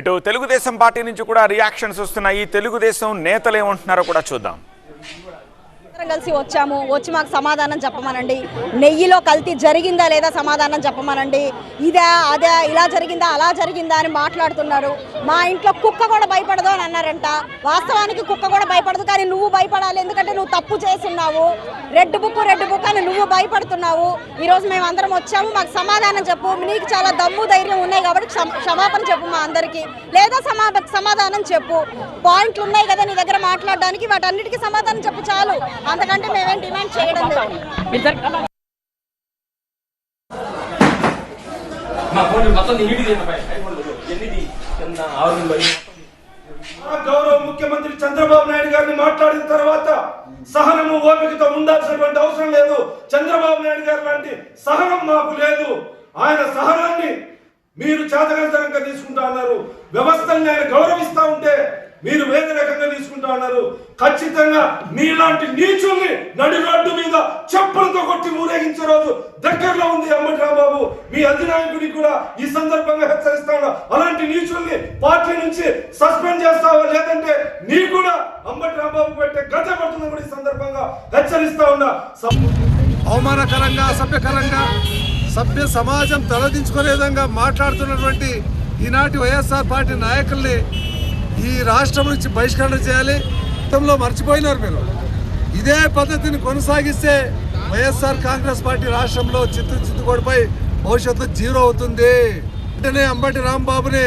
ఇటు తెలుగుదేశం పార్టీ నుంచి కూడా రియాక్షన్స్ వస్తున్నాయి. తెలుగుదేశం నేతలు ఏమంటున్నారో కూడా చూద్దాం. కలిసి వచ్చి మాకు సమాధానం చెప్పమనండి. నెయ్యిలో కల్తీ జరిగిందా లేదా సమాధానం చెప్పమనండి. ఇదా అదే ఇలా జరిగిందా అలా జరిగిందా అని మాట్లాడుతున్నారు. మా ఇంట్లో కుక్క కూడా భయపడదు అని అన్నారంట. వాస్తవానికి కుక్క కూడా భయపడదు, కానీ నువ్వు భయపడాలి, ఎందుకంటే నువ్వు తప్పు చేస్తున్నావు. రెడ్ బుక్ అని నువ్వు భయపడుతున్నావు. ఈరోజు మేము అందరం వచ్చాము, మాకు సమాధానం చెప్పు. నీకు చాలా దమ్ము ధైర్యం ఉన్నాయి కాబట్టి క్షమాపణ చెప్పు మా అందరికీ, లేదా సమాధానం చెప్పు. పాయింట్లు ఉన్నాయి కదా నీ దగ్గర మాట్లాడడానికి, వాటన్నిటికీ సమాధానం చెప్పు చాలు. అంతకంటే మేమేం డిమాండ్ చేయడం లేదు. గౌరవ ముఖ్యమంత్రి చంద్రబాబు నాయుడు గారిని మాట్లాడిన తర్వాత సహనము ఓపికతో ఉండాల్సినటువంటి అవసరం లేదు. చంద్రబాబు నాయుడు గారు లాంటి సహనం మాకు లేదు. ఆయన సహనాన్ని మీరు చేతకంతరంగా తీసుకుంటా ఉన్నారు. వ్యవస్థల్ని ఆయన గౌరవిస్తా ఉంటే మీరు వేరే రకంగా తీసుకుంటా ఉన్నారు. ఖచ్చితంగా మీలాంటి నీచుల్ని నడి రోడ్డు మీద చెప్పులతో కొట్టి ఊరేగించే రోజు దగ్గరలో ఉంది. అంబటి రాంబాబు, మీ అధినాయకుడికి కూడా ఈ సందర్భంగా హెచ్చరిస్తా ఉన్నా, అలాంటి నీచుల్ని పార్టీ నుంచి సస్పెండ్ చేస్తావా, లేదంటే నీ కూడా అంబటి రాంబాబు పెట్టే గత పడుతుందని కూడా ఈ సందర్భంగా హెచ్చరిస్తా ఉన్నా. అవమానకరంగా, అసభ్యకరంగా, సభ్య సమాజం తలదించుకునే విధంగా మాట్లాడుతున్నటువంటి ఈనాటి వైఎస్ఆర్ పార్టీ నాయకుల్ని ఈ రాష్ట్రం నుంచి బహిష్కరణ చేయాలి. గతంలో మర్చిపోయినారు మీరు. ఇదే పద్ధతిని కొనసాగిస్తే వైఎస్ఆర్ కాంగ్రెస్ పార్టీ రాష్ట్రంలో చిత్తుకోడిపై భవిష్యత్తు జీరో అవుతుంది. వెంటనే అంబటి రాంబాబుని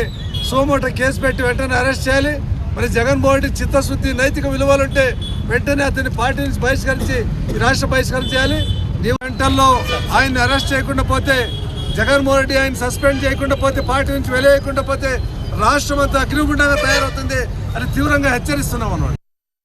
సోమోట కేసు పెట్టి వెంటనే అరెస్ట్ చేయాలి. మరి జగన్మోహన్ రెడ్డి చిత్తశుద్ధి, నైతిక విలువలుంటే వెంటనే అతని పార్టీ నుంచి బహిష్కరించి ఈ రాష్ట్ర బహిష్కరణ చేయాలి. నీ వెంటల్లో ఆయన్ని అరెస్ట్ చేయకుండా పోతే, జగన్మోహన్ రెడ్డి ఆయన సస్పెండ్ చేయకుండా పోతే, పార్టీ నుంచి వెలేయకుండా పోతే రాష్ట్రం అంతా అగ్నిగుండంగా తయారవుతుంది అని తీవ్రంగా హెచ్చరిస్తున్నాం అన్నమాట.